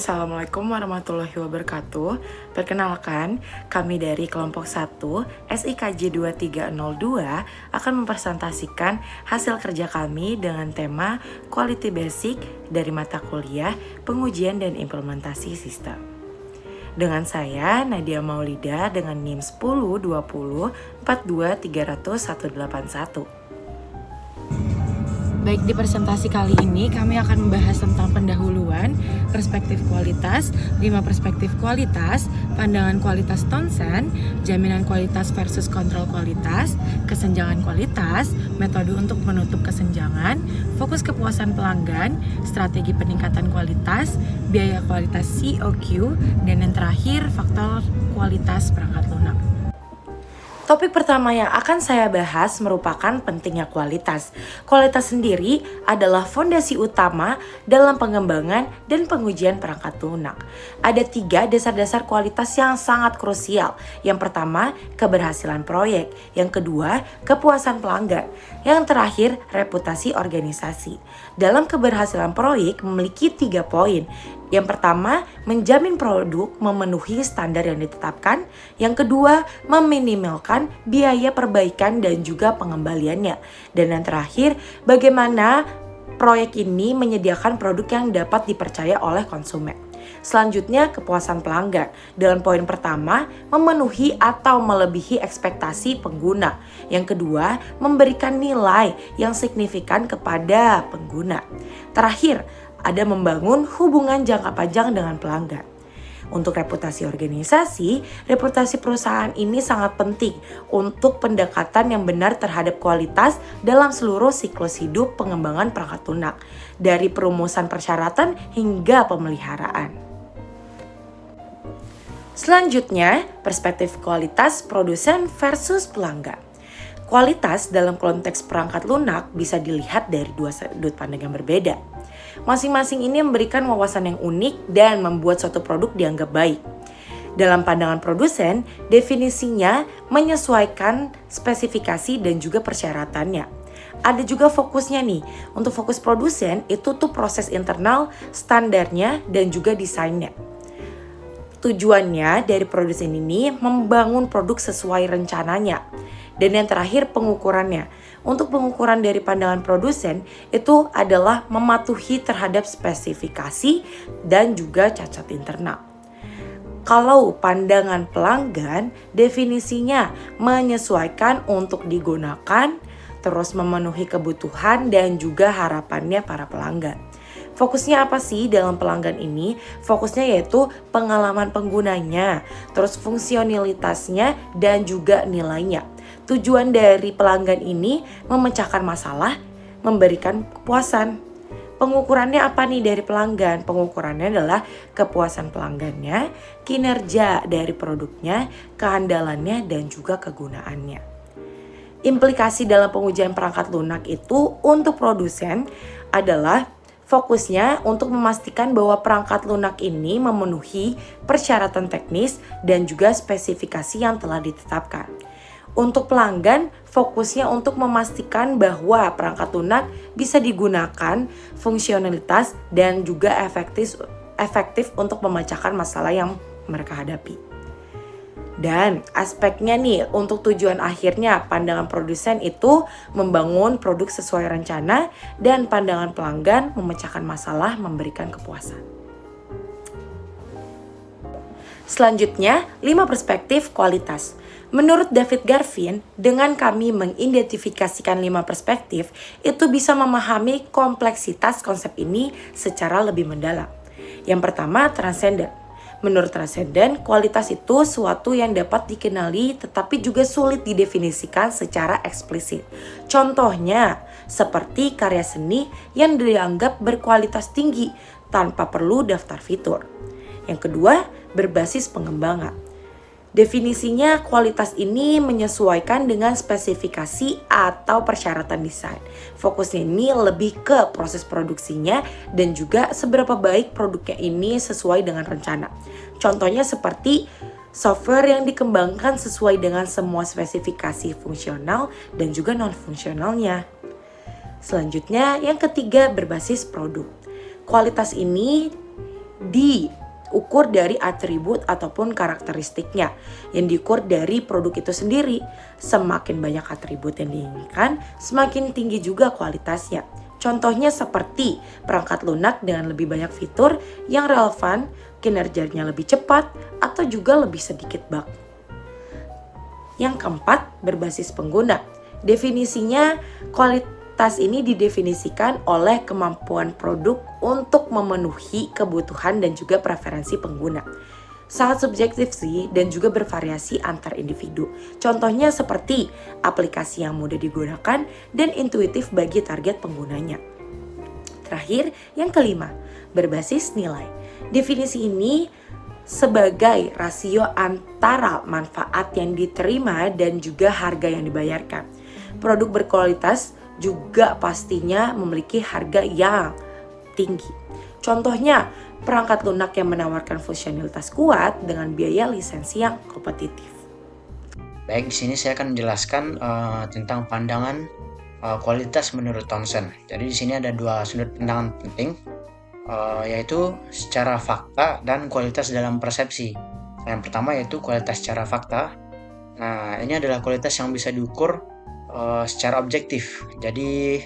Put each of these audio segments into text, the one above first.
Assalamualaikum warahmatullahi wabarakatuh. Perkenalkan, kami dari kelompok 1 SIKJ 2302 akan mempresentasikan hasil kerja kami dengan tema Quality Basic dari mata kuliah Pengujian dan Implementasi Sistem. Dengan saya, Nadia Maulida dengan NIM 10 20 42 300 181. Baik, di presentasi kali ini kami akan membahas tentang pendahuluan, perspektif kualitas, 5 perspektif kualitas, pandangan kualitas Townsend, jaminan kualitas versus kontrol kualitas, kesenjangan kualitas, metode untuk menutup kesenjangan, fokus kepuasan pelanggan, strategi peningkatan kualitas, biaya kualitas COQ, dan yang terakhir faktor kualitas perangkat lunak. Topik pertama yang akan saya bahas merupakan pentingnya kualitas. Kualitas sendiri adalah fondasi utama dalam pengembangan dan pengujian perangkat lunak. Ada 3 dasar-dasar kualitas yang sangat krusial. Yang pertama, keberhasilan proyek. Yang kedua, kepuasan pelanggan. Yang terakhir, reputasi organisasi. Dalam keberhasilan proyek memiliki 3 poin. Yang pertama, menjamin produk memenuhi standar yang ditetapkan. Yang kedua, meminimalkan biaya perbaikan dan juga pengembaliannya. Dan yang terakhir, bagaimana proyek ini menyediakan produk yang dapat dipercaya oleh konsumen. Selanjutnya, kepuasan pelanggan. Dalam poin pertama, memenuhi atau melebihi ekspektasi pengguna. Yang kedua, memberikan nilai yang signifikan kepada pengguna. Terakhir, ada membangun hubungan jangka panjang dengan pelanggan. Untuk reputasi organisasi, reputasi perusahaan ini sangat penting untuk pendekatan yang benar terhadap kualitas dalam seluruh siklus hidup pengembangan perangkat lunak, dari perumusan persyaratan hingga pemeliharaan. Selanjutnya, perspektif kualitas produsen versus pelanggan. Kualitas dalam konteks perangkat lunak bisa dilihat dari 2 sudut pandang yang berbeda. Masing-masing ini memberikan wawasan yang unik dan membuat suatu produk dianggap baik. Dalam pandangan produsen, definisinya menyesuaikan spesifikasi dan juga persyaratannya. Ada juga fokusnya nih. Untuk fokus produsen itu tuh proses internal, standarnya, dan juga desainnya. Tujuannya dari produsen ini membangun produk sesuai rencananya. Dan yang terakhir, pengukurannya. Untuk pengukuran dari pandangan produsen itu adalah mematuhi terhadap spesifikasi dan juga cacat internal. Kalau pandangan pelanggan, definisinya menyesuaikan untuk digunakan, terus memenuhi kebutuhan dan juga harapannya para pelanggan. Fokusnya apa sih dalam pelanggan ini? Fokusnya yaitu pengalaman penggunanya, terus fungsionalitasnya dan juga nilainya. Tujuan dari pelanggan ini memecahkan masalah, memberikan kepuasan. Pengukurannya apa nih dari pelanggan? Pengukurannya adalah kepuasan pelanggannya, kinerja dari produknya, keandalannya, dan juga kegunaannya. Implikasi dalam pengujian perangkat lunak itu untuk produsen adalah fokusnya untuk memastikan bahwa perangkat lunak ini memenuhi persyaratan teknis dan juga spesifikasi yang telah ditetapkan. Untuk pelanggan, fokusnya untuk memastikan bahwa perangkat lunak bisa digunakan, fungsionalitas, dan juga efektif untuk memecahkan masalah yang mereka hadapi. Dan aspeknya nih, untuk tujuan akhirnya pandangan produsen itu membangun produk sesuai rencana dan pandangan pelanggan memecahkan masalah, memberikan kepuasan. Selanjutnya, 5 perspektif kualitas. Menurut David Garvin, dengan kami mengidentifikasikan 5 perspektif, itu bisa memahami kompleksitas konsep ini secara lebih mendalam. Yang pertama, transenden. Menurut transenden, kualitas itu suatu yang dapat dikenali tetapi juga sulit didefinisikan secara eksplisit. Contohnya, seperti karya seni yang dianggap berkualitas tinggi tanpa perlu daftar fitur. Yang kedua, berbasis pengembangan. Definisinya, kualitas ini menyesuaikan dengan spesifikasi atau persyaratan desain. Fokusnya ini lebih ke proses produksinya dan juga seberapa baik produknya ini sesuai dengan rencana. Contohnya seperti software yang dikembangkan sesuai dengan semua spesifikasi fungsional dan juga non-fungsionalnya. Selanjutnya, yang ketiga, berbasis produk. Kualitas ini diukur dari atribut ataupun karakteristiknya yang diukur dari produk itu sendiri. Semakin banyak atribut yang diinginkan, semakin tinggi juga kualitasnya. Contohnya seperti perangkat lunak dengan lebih banyak fitur yang relevan, kinerjanya lebih cepat, atau juga lebih sedikit bug. Yang keempat, berbasis pengguna. Definisinya, kualitas ini didefinisikan oleh kemampuan produk untuk memenuhi kebutuhan dan juga preferensi pengguna. Sangat subjektif sih dan juga bervariasi antar individu. Contohnya seperti aplikasi yang mudah digunakan dan intuitif bagi target penggunanya. Terakhir, yang kelima, berbasis nilai. Definisi ini sebagai rasio antara manfaat yang diterima dan juga harga yang dibayarkan. Produk berkualitas juga pastinya memiliki harga yang tinggi. Contohnya, perangkat lunak yang menawarkan fungsionalitas kuat dengan biaya lisensi yang kompetitif. Baik, di sini saya akan menjelaskan tentang pandangan kualitas menurut Thomson. Jadi di sini ada dua sudut pandangan penting, yaitu secara fakta dan kualitas dalam persepsi. Yang pertama yaitu kualitas secara fakta. Nah, ini adalah kualitas yang bisa diukur secara objektif. Jadi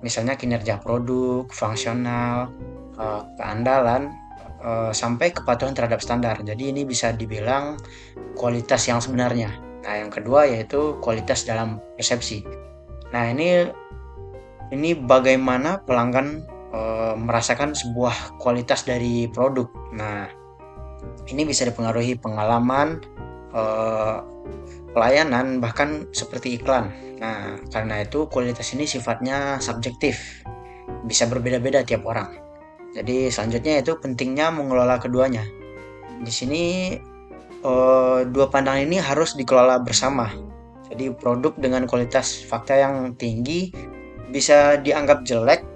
misalnya kinerja produk, fungsional, keandalan, sampai kepatuhan terhadap standar. Jadi ini bisa dibilang kualitas yang sebenarnya. Nah, yang kedua yaitu kualitas dalam persepsi. Nah, ini bagaimana pelanggan merasakan sebuah kualitas dari produk. Nah, ini bisa dipengaruhi pengalaman, pelayanan, bahkan seperti iklan. Nah, karena itu kualitas ini sifatnya subjektif, bisa berbeda-beda tiap orang. Jadi selanjutnya itu pentingnya mengelola keduanya. Di sini dua pandangan ini harus dikelola bersama. Jadi produk dengan kualitas fakta yang tinggi bisa dianggap jelek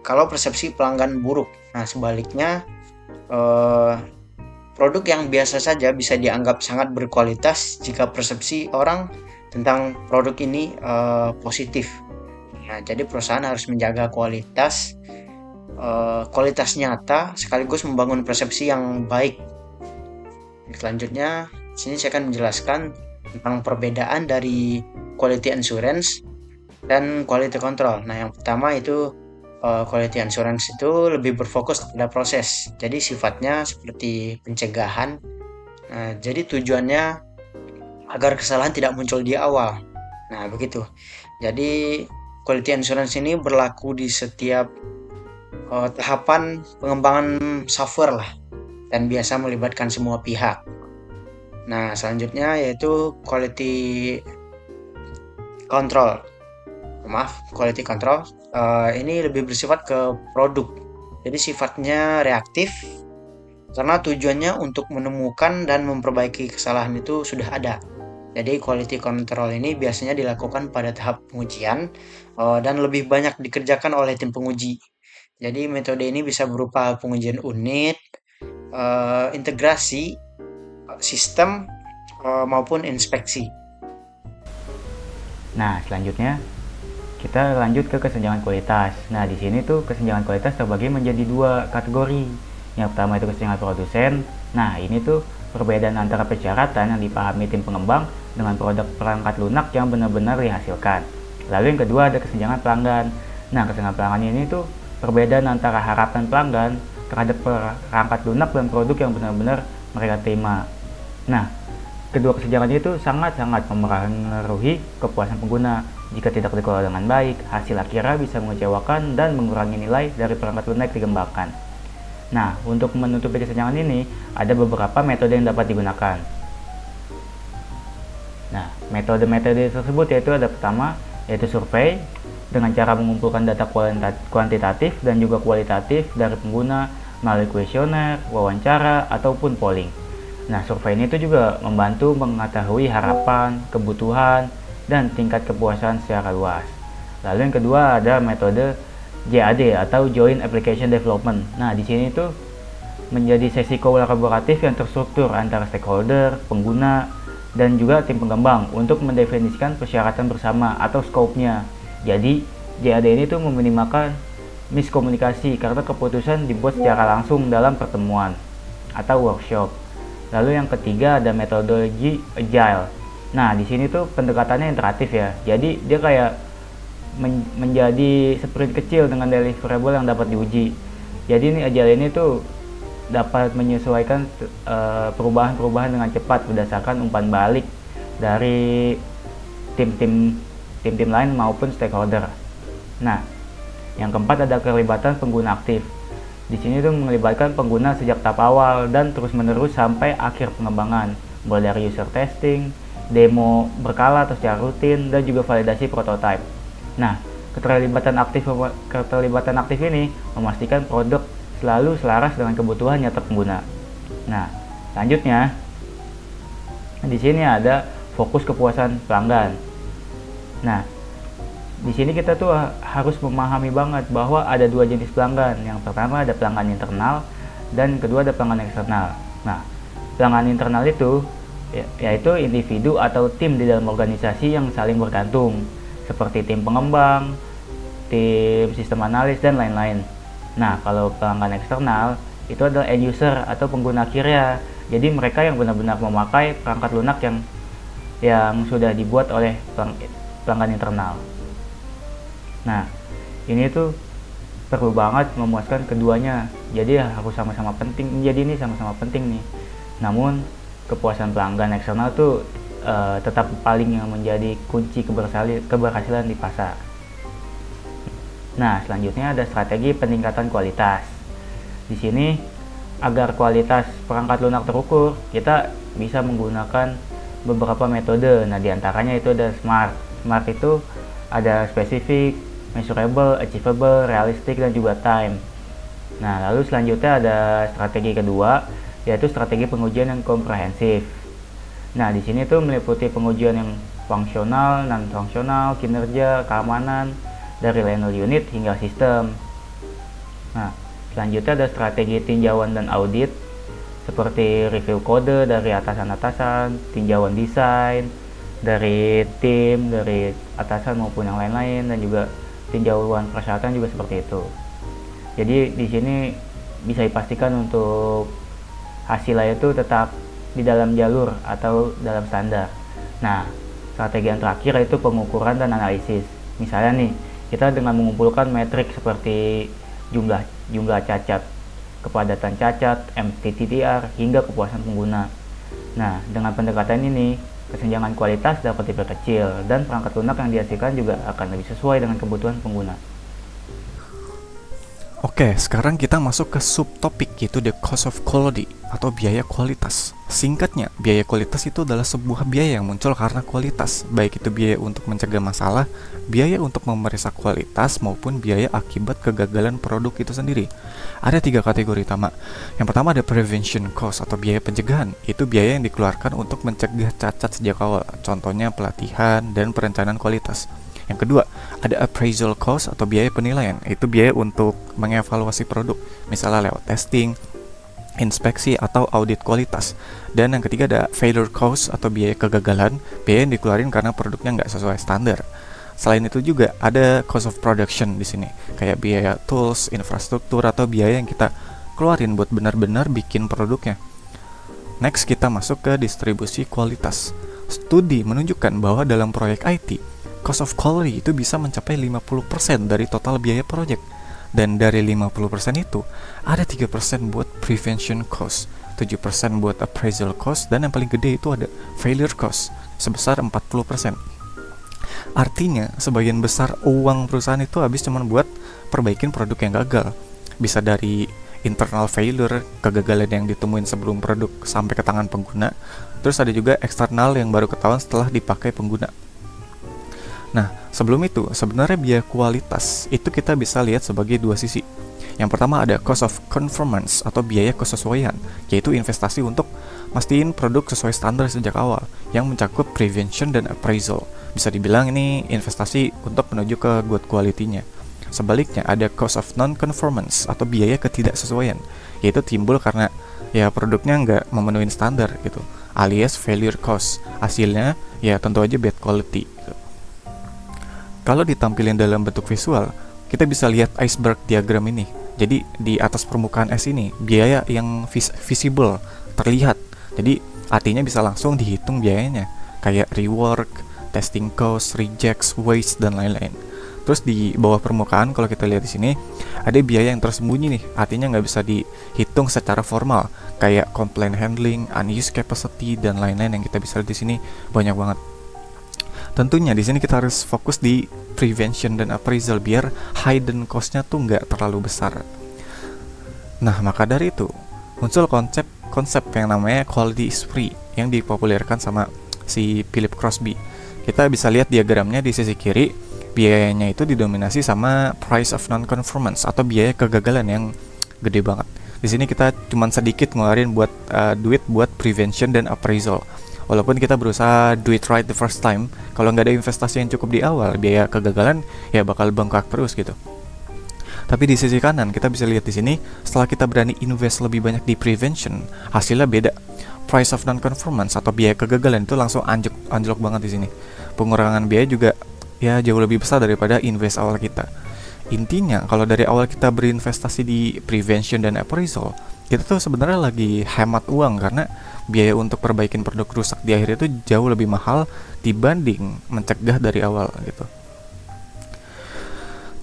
kalau persepsi pelanggan buruk. Nah, sebaliknya produk yang biasa saja bisa dianggap sangat berkualitas jika persepsi orang tentang produk ini positif. Nah, jadi perusahaan harus menjaga kualitas nyata sekaligus membangun persepsi yang baik. Selanjutnya, sini saya akan menjelaskan tentang perbedaan dari quality assurance dan quality control. Nah, yang pertama itu quality assurance itu lebih berfokus pada proses. Jadi sifatnya seperti pencegahan. Nah, jadi tujuannya agar kesalahan tidak muncul di awal. Nah, begitu. Jadi quality assurance ini berlaku di setiap tahapan pengembangan software lah, dan biasa melibatkan semua pihak. Nah, selanjutnya yaitu quality control. Quality control ini lebih bersifat ke produk. Jadi sifatnya reaktif karena tujuannya untuk menemukan dan memperbaiki kesalahan itu sudah ada. Jadi quality control ini biasanya dilakukan pada tahap pengujian dan lebih banyak dikerjakan oleh tim penguji. Jadi metode ini bisa berupa pengujian unit, integrasi, sistem, maupun inspeksi. Nah, selanjutnya kita lanjut ke kesenjangan kualitas. Nah, di sini tuh kesenjangan kualitas terbagi menjadi dua kategori. Yang pertama itu kesenjangan produsen. Nah, ini tuh perbedaan antara persyaratan yang dipahami tim pengembang dengan produk perangkat lunak yang benar-benar dihasilkan. Lalu yang kedua ada kesenjangan pelanggan. Nah, kesenjangan pelanggan ini tuh perbedaan antara harapan pelanggan terhadap perangkat lunak dan produk yang benar-benar mereka terima. Nah, kedua kesenjangan itu sangat-sangat mempengaruhi kepuasan pengguna. Jika tidak dikelola dengan baik, hasil akhirnya bisa mengecewakan dan mengurangi nilai dari perangkat lunak dikembangkan. Nah, untuk menutupi kesenjangan ini, ada beberapa metode yang dapat digunakan. Nah, metode-metode tersebut yaitu ada pertama, yaitu survei, dengan cara mengumpulkan data kuantitatif dan juga kualitatif dari pengguna melalui kuesioner, wawancara, ataupun polling. Nah, survei ini tuh juga membantu mengetahui harapan, kebutuhan, dan tingkat kepuasan secara luas. Lalu yang kedua ada metode JAD atau Joint Application Development. Nah, di sini tuh menjadi sesi kolaboratif yang terstruktur antara stakeholder, pengguna, dan juga tim pengembang untuk mendefinisikan persyaratan bersama atau scope-nya. Jadi, JAD ini tuh meminimalkan miskomunikasi karena keputusan dibuat secara langsung dalam pertemuan. atau workshop. Lalu yang ketiga ada metodologi agile. Nah, di sini tuh pendekatannya interaktif ya. Jadi dia kayak menjadi sprint kecil dengan deliverable yang dapat diuji. Jadi ini agile ini tuh dapat menyesuaikan perubahan-perubahan dengan cepat berdasarkan umpan balik dari tim-tim lain maupun stakeholder. Nah, yang keempat ada kelibatan pengguna aktif. Di sini tuh melibatkan pengguna sejak tahap awal dan terus-menerus sampai akhir pengembangan, mulai dari user testing, demo berkala atau secara rutin, dan juga validasi prototype. Nah, keterlibatan aktif ini memastikan produk selalu selaras dengan kebutuhan nyata pengguna. Nah, selanjutnya di sini ada fokus kepuasan pelanggan. Nah, di sini kita tuh harus memahami banget bahwa ada dua jenis pelanggan. Yang pertama ada pelanggan internal dan kedua ada pelanggan eksternal. Nah, pelanggan internal itu yaitu individu atau tim di dalam organisasi yang saling bergantung, seperti tim pengembang, tim sistem analis dan lain-lain. Nah, kalau pelanggan eksternal itu adalah end user atau pengguna akhirnya. Jadi mereka yang benar-benar memakai perangkat lunak yang sudah dibuat oleh pelanggan internal. Nah, ini tuh perlu banget memuaskan keduanya. Jadi harus sama-sama penting. Jadi ini sama-sama penting nih. Namun kepuasan pelanggan eksternal tuh tetap paling yang menjadi kunci keberhasilan di pasar. Nah, selanjutnya ada strategi peningkatan kualitas. Di sini agar kualitas perangkat lunak terukur, kita bisa menggunakan beberapa metode. Nah, diantaranya itu ada SMART. SMART itu ada spesifik, measurable, achievable, realistic, dan juga time. Nah, lalu selanjutnya ada strategi kedua, yaitu strategi pengujian yang komprehensif. Nah, di sini tuh meliputi pengujian yang fungsional, non-fungsional, kinerja, keamanan, dari level unit hingga sistem. Nah, selanjutnya ada strategi tinjauan dan audit, seperti review kode dari atasan-atasan, tinjauan desain dari tim, dari atasan maupun yang lain-lain, dan juga tinjauan persyaratan juga seperti itu. Jadi di sini bisa dipastikan untuk hasilnya itu tetap di dalam jalur atau dalam standar. Nah, strategi yang terakhir yaitu pengukuran dan analisis. Misalnya nih, kita dengan mengumpulkan metrik seperti jumlah cacat, kepadatan cacat, MTTR, hingga kepuasan pengguna. Nah, dengan pendekatan ini, kesenjangan kualitas dapat diperkecil dan perangkat lunak yang dihasilkan juga akan lebih sesuai dengan kebutuhan pengguna. Oke, sekarang kita masuk ke subtopik, yaitu the cost of quality atau biaya kualitas. Singkatnya, biaya kualitas itu adalah sebuah biaya yang muncul karena kualitas, baik itu biaya untuk mencegah masalah, biaya untuk memeriksa kualitas, maupun biaya akibat kegagalan produk itu sendiri. Ada 3 kategori utama. Yang pertama ada prevention cost atau biaya pencegahan. Itu biaya yang dikeluarkan untuk mencegah cacat sejak awal, contohnya pelatihan dan perencanaan kualitas. Yang kedua, ada appraisal cost atau biaya penilaian. Itu biaya untuk mengevaluasi produk, misalnya lewat testing, inspeksi, atau audit kualitas. Dan yang ketiga ada failure cost atau biaya kegagalan, biaya yang dikeluarin karena produknya nggak sesuai standar. Selain itu juga ada cost of production di sini, kayak biaya tools, infrastruktur, atau biaya yang kita keluarin buat benar-benar bikin produknya. Next, kita masuk ke distribusi kualitas. Studi menunjukkan bahwa dalam proyek IT, cost of quality itu bisa mencapai 50% dari total biaya project. Dan dari 50% itu, ada 3% buat prevention cost, 7% buat appraisal cost, dan yang paling gede itu ada failure cost, sebesar 40%. Artinya, sebagian besar uang perusahaan itu habis cuma buat perbaikin produk yang gagal. Bisa dari internal failure, kegagalan yang ditemuin sebelum produk sampai ke tangan pengguna. Terus ada juga eksternal yang baru ketahuan setelah dipakai pengguna. Nah, sebelum itu, sebenarnya biaya kualitas itu kita bisa lihat sebagai dua sisi. Yang pertama ada cost of conformance atau biaya kesesuaian, yaitu investasi untuk mastiin produk sesuai standar sejak awal, yang mencakup prevention dan appraisal. Bisa dibilang ini investasi untuk menuju ke good quality-nya. Sebaliknya ada cost of non-conformance atau biaya ketidaksesuaian, yaitu timbul karena ya produknya nggak memenuhi standar gitu, alias failure cost. Hasilnya ya tentu aja bad quality gitu. Kalau ditampilin dalam bentuk visual, kita bisa lihat iceberg diagram ini. Jadi di atas permukaan es ini biaya yang visible, terlihat. Jadi artinya bisa langsung dihitung biayanya, kayak rework, testing cost, rejects, waste, dan lain-lain. Terus di bawah permukaan kalau kita lihat di sini ada biaya yang tersembunyi nih, artinya nggak bisa dihitung secara formal, kayak complaint handling, unused capacity, dan lain-lain yang kita bisa lihat di sini banyak banget. Tentunya di sini kita harus fokus di prevention dan appraisal biar hidden cost-nya tuh nggak terlalu besar. Nah, maka dari itu muncul konsep yang namanya quality is free yang dipopulerkan sama si Philip Crosby. Kita bisa lihat diagramnya di sisi kiri, biayanya itu didominasi sama price of non-conformance atau biaya kegagalan yang gede banget. Di sini kita cuman sedikit ngeluarin buat duit buat prevention dan appraisal. Walaupun kita berusaha do it right the first time, kalau nggak ada investasi yang cukup di awal, biaya kegagalan ya bakal bengkak terus gitu. Tapi di sisi kanan kita bisa lihat di sini, setelah kita berani invest lebih banyak di prevention, hasilnya beda. Price of non-conformance atau biaya kegagalan itu langsung anjlok banget di sini. Pengurangan biaya juga ya jauh lebih besar daripada invest awal kita. Intinya kalau dari awal kita berinvestasi di prevention dan appraisal, kita tuh sebenarnya lagi hemat uang karena biaya untuk perbaikin produk rusak di akhir itu jauh lebih mahal dibanding mencegah dari awal gitu.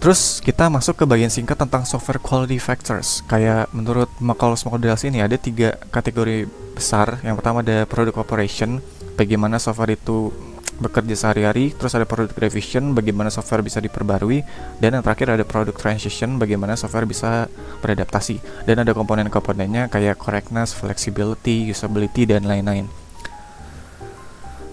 Terus kita masuk ke bagian singkat tentang software quality factors. Kayak menurut McCulloch's Models ini ada 3 kategori besar. Yang pertama ada product operation, bagaimana software itu bekerja sehari-hari. Terus ada product revision, bagaimana software bisa diperbarui. Dan yang terakhir ada product transition, bagaimana software bisa beradaptasi. Dan ada komponen-komponennya kayak correctness, flexibility, usability, dan lain-lain.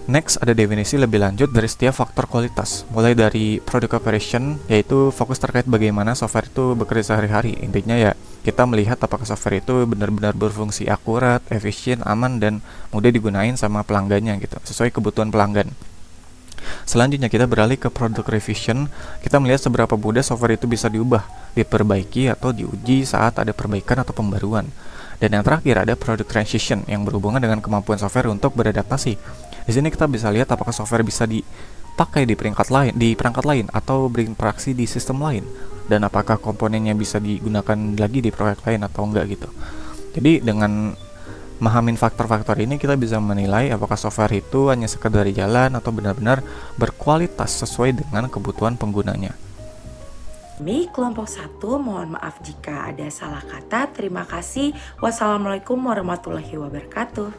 Next, ada definisi lebih lanjut dari setiap faktor kualitas, mulai dari product operation, yaitu fokus terkait bagaimana software itu bekerja sehari-hari. Intinya ya, kita melihat apakah software itu benar-benar berfungsi akurat, efisien, aman, dan mudah digunain sama pelanggannya gitu, sesuai kebutuhan pelanggan. Selanjutnya kita beralih ke product revision. Kita melihat seberapa mudah software itu bisa diubah, diperbaiki, atau diuji saat ada perbaikan atau pembaruan. Dan yang terakhir ada product transition yang berhubungan dengan kemampuan software untuk beradaptasi. Di sini kita bisa lihat apakah software bisa dipakai di perangkat lain atau berinteraksi di sistem lain, dan apakah komponennya bisa digunakan lagi di proyek lain atau enggak gitu. Jadi dengan memahamin faktor-faktor ini kita bisa menilai apakah software itu hanya sekedar jalan atau benar-benar berkualitas sesuai dengan kebutuhan penggunanya. Kami kelompok 1 mohon maaf jika ada salah kata. Terima kasih. Wassalamualaikum warahmatullahi wabarakatuh.